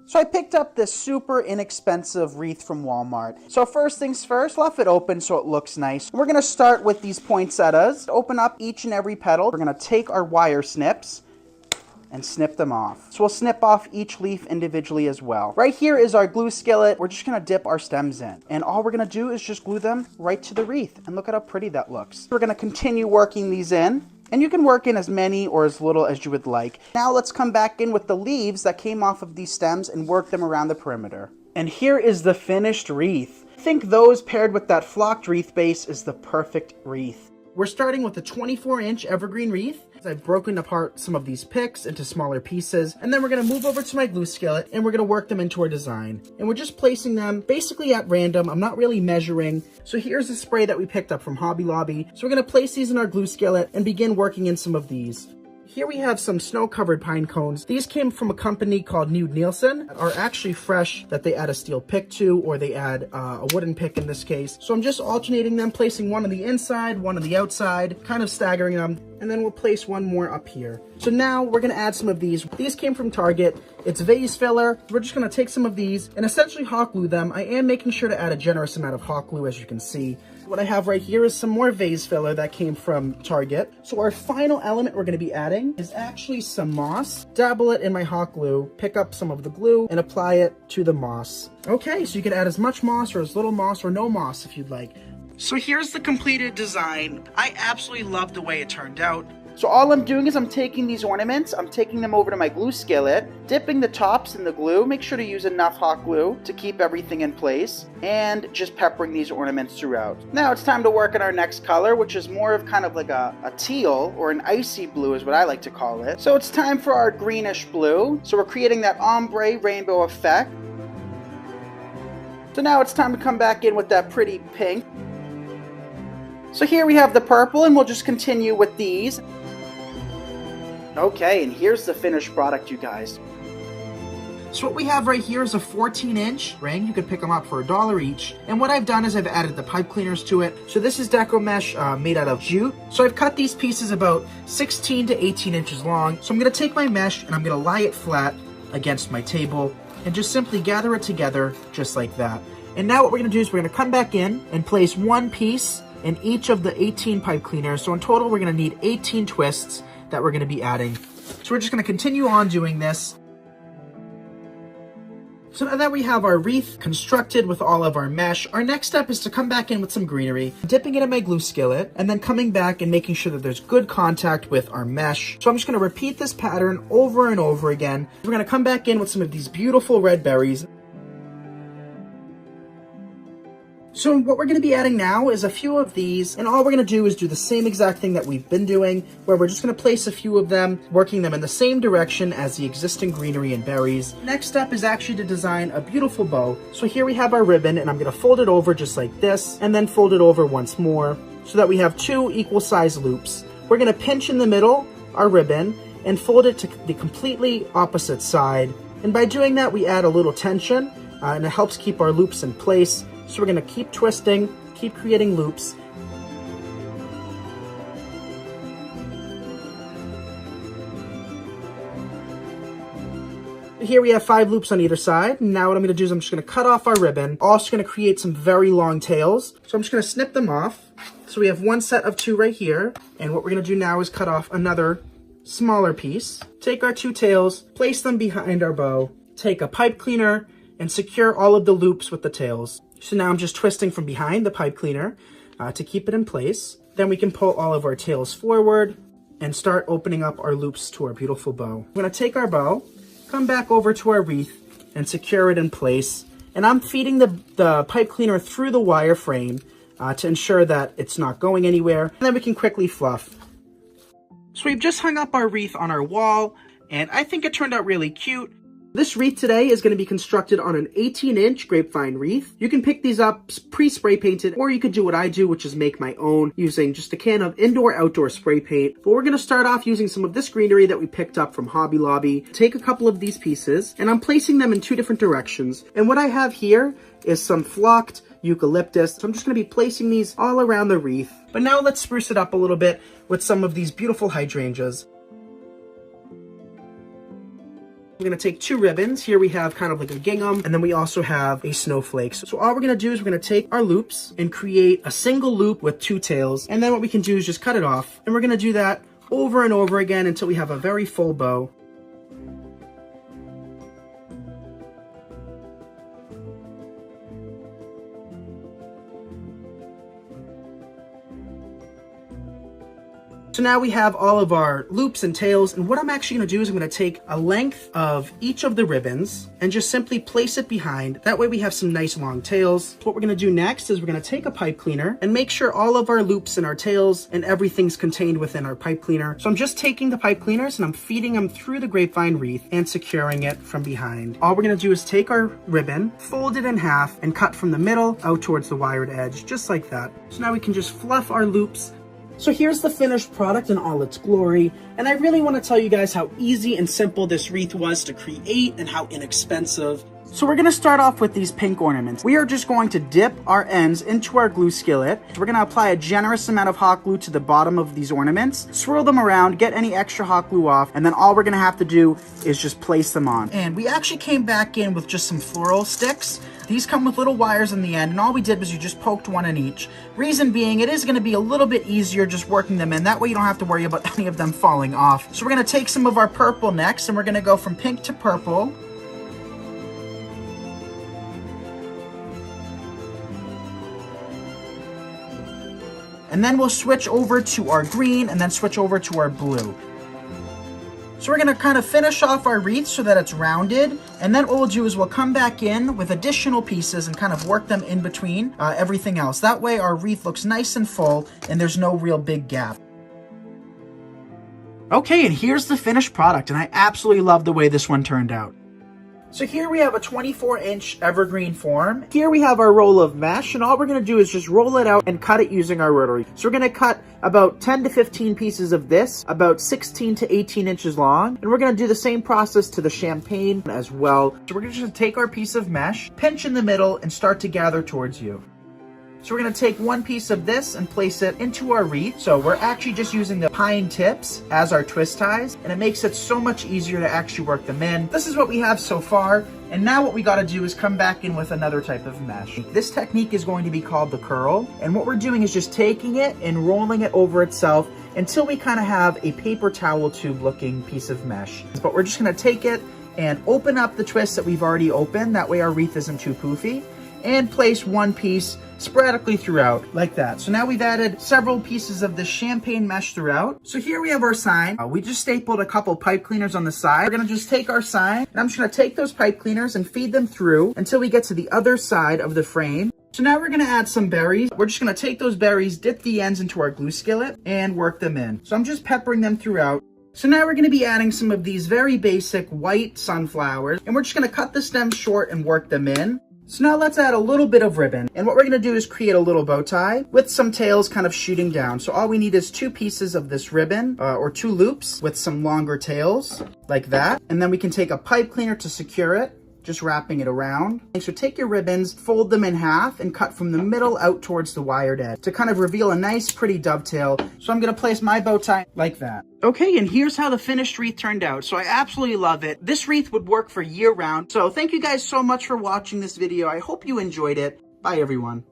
So I picked up this super inexpensive wreath from Walmart. So first things first, fluff it open so it looks nice. We're gonna start with these poinsettias. Open up each and every petal. We're gonna take our wire snips and snip them off. So we'll snip off each leaf individually as well. Right here is our glue skillet. We're just gonna dip our stems in. And all we're gonna do is just glue them right to the wreath. And look at how pretty that looks. We're gonna continue working these in. And you can work in as many or as little as you would like. Now let's come back in with the leaves that came off of these stems and work them around the perimeter. And here is the finished wreath. I think those paired with that flocked wreath base is the perfect wreath. We're starting with a 24-inch evergreen wreath. I've broken apart some of these picks into smaller pieces, and then we're going to move over to my glue skillet and we're going to work them into our design. And we're just placing them basically at random. I'm not really measuring. So here's the spray that we picked up from Hobby Lobby. So we're going to place these in our glue skillet and begin working in some of these. Here we have some snow-covered pine cones. These came from a company called Nude Nielsen, are actually fresh, that they add a steel pick to, or they add a wooden pick in this case. So I'm just alternating them, placing one on the inside, one on the outside, kind of staggering them, and then we'll place one more up here. So now we're gonna add some of these. These came from Target. It's vase filler. We're just gonna take some of these and essentially hot glue them. I am making sure to add a generous amount of hot glue, as you can see. What I have right here is some more vase filler that came from Target. So our final element we're going to be adding is actually some moss. Dabble it in my hot glue, pick up some of the glue, and apply it to the moss. Okay, so you can add as much moss or as little moss or no moss if you'd like. So here's the completed design. I absolutely love the way it turned out. So all I'm doing is I'm taking these ornaments, I'm taking them over to my glue skillet, dipping the tops in the glue, make sure to use enough hot glue to keep everything in place, and just peppering these ornaments throughout. Now it's time to work on our next color, which is more of kind of like a teal, or an icy blue is what I like to call it. So it's time for our greenish blue. So we're creating that ombre rainbow effect. So now it's time to come back in with that pretty pink. So here we have the purple, and we'll just continue with these. Okay, and here's the finished product, you guys. So what we have right here is a 14-inch ring. You could pick them up for $1 each. And what I've done is I've added the pipe cleaners to it. So this is Deco mesh made out of jute. So I've cut these pieces about 16 to 18 inches long. So I'm going to take my mesh and I'm going to lie it flat against my table and just simply gather it together just like that. And now what we're going to do is we're going to come back in and place one piece in each of the 18 pipe cleaners. So in total, we're going to need 18 twists that we're going to be adding. So we're just going to continue on doing this. So now that we have our wreath constructed with all of our mesh, our next step is to come back in with some greenery, dipping it in my glue skillet, and then coming back and making sure that there's good contact with our mesh. So I'm just going to repeat this pattern over and over again. We're going to come back in with some of these beautiful red berries. So what we're going to be adding now is a few of these, and all we're going to do is do the same exact thing that we've been doing, where we're just going to place a few of them, working them in the same direction as the existing greenery and berries. Next step is actually to design a beautiful bow. So here we have our ribbon, and I'm going to fold it over just like this, and then fold it over once more, so that we have two equal size loops. We're going to pinch in the middle our ribbon, and fold it to the completely opposite side. And by doing that, we add a little tension, and it helps keep our loops in place. So we're going to keep twisting, keep creating loops. Here we have 5 loops on either side. Now what I'm going to do is I'm just going to cut off our ribbon. Also going to create some very long tails. So I'm just going to snip them off. So we have one set of 2 right here. And what we're going to do now is cut off another smaller piece. Take our 2 tails, place them behind our bow, take a pipe cleaner, and secure all of the loops with the tails. So now I'm just twisting from behind the pipe cleaner to keep it in place. Then we can pull all of our tails forward and start opening up our loops to our beautiful bow. We're going to take our bow, come back over to our wreath, and secure it in place. And I'm feeding the pipe cleaner through the wire frame to ensure that it's not going anywhere. And then we can quickly fluff. So we've just hung up our wreath on our wall, and I think it turned out really cute. This wreath today is going to be constructed on an 18-inch grapevine wreath. You can pick these up pre-spray painted, or you could do what I do, which is make my own using just a can of indoor-outdoor spray paint. But we're going to start off using some of this greenery that we picked up from Hobby Lobby. Take a couple of these pieces, and I'm placing them in 2 different directions. And what I have here is some flocked eucalyptus. So I'm just going to be placing these all around the wreath. But now let's spruce it up a little bit with some of these beautiful hydrangeas. We're gonna take 2 ribbons. Here we have kind of like a gingham, and then we also have a snowflake. So all we're gonna do is we're gonna take our loops and create a single loop with 2 tails. And then what we can do is just cut it off. And we're gonna do that over and over again until we have a very full bow. So now we have all of our loops and tails, and what I'm actually going to do is I'm going to take a length of each of the ribbons and just simply place it behind. That way we have some nice long tails. What we're going to do next is we're going to take a pipe cleaner and make sure all of our loops and our tails and everything's contained within our pipe cleaner. So I'm just taking the pipe cleaners and I'm feeding them through the grapevine wreath and securing it from behind. All we're going to do is take our ribbon, fold it in half, and cut from the middle out towards the wired edge, just like that. So now we can just fluff our loops. So here's the finished product in all its glory, and I really want to tell you guys how easy and simple this wreath was to create and how inexpensive. So we're going to start off with these pink ornaments. We are just going to dip our ends into our glue skillet. We're going to apply a generous amount of hot glue to the bottom of these ornaments, swirl them around, get any extra hot glue off, and then all we're going to have to do is just place them on. And we actually came back in with just some floral sticks. These come with little wires in the end, and all we did was you just poked one in each. Reason being, it is going to be a little bit easier just working them in. That way you don't have to worry about any of them falling off. So we're going to take some of our purple next, and we're going to go from pink to purple. And then we'll switch over to our green and then switch over to our blue. So we're going to kind of finish off our wreath so that it's rounded. And then what we'll do is we'll come back in with additional pieces and kind of work them in between everything else. That way our wreath looks nice and full and there's no real big gap. Okay, and here's the finished product, and I absolutely love the way this one turned out. So here we have a 24-inch evergreen form. Here we have our roll of mesh, and all we're going to do is just roll it out and cut it using our rotary. So we're going to cut about 10 to 15 pieces of this, about 16 to 18 inches long, and we're going to do the same process to the champagne as well. So we're just going to take our piece of mesh, pinch in the middle, and start to gather towards you. So we're going to take one piece of this and place it into our wreath. So we're actually just using the pine tips as our twist ties, and it makes it so much easier to actually work them in. This is what we have so far, and now what we got to do is come back in with another type of mesh. This technique is going to be called the curl, and what we're doing is just taking it and rolling it over itself until we kind of have a paper towel tube looking piece of mesh. But we're just going to take it and open up the twist that we've already opened. That way our wreath isn't too poofy, and place one piece sporadically throughout, like that. So now we've added several pieces of the champagne mesh throughout. So here we have our sign. We just stapled a couple pipe cleaners on the side. We're gonna just take our sign, and I'm just gonna take those pipe cleaners and feed them through until we get to the other side of the frame. So now we're gonna add some berries. We're just gonna take those berries, dip the ends into our glue skillet, and work them in. So I'm just peppering them throughout. So now we're going to be adding some of these very basic white sunflowers, and we're just going to cut the stems short and work them in. So now let's add a little bit of ribbon, and what we're going to do is create a little bow tie with some tails kind of shooting down. So all we need is 2 pieces of this ribbon or 2 loops with some longer tails like that, and then we can take a pipe cleaner to secure it, just wrapping it around. So take your ribbons, fold them in half, and cut from the middle out towards the wired edge to kind of reveal a nice pretty dovetail. So I'm going to place my bow tie like that. Okay, and here's how the finished wreath turned out. So I absolutely love it. This wreath would work for year round. So thank you guys so much for watching this video. I hope you enjoyed it. Bye everyone.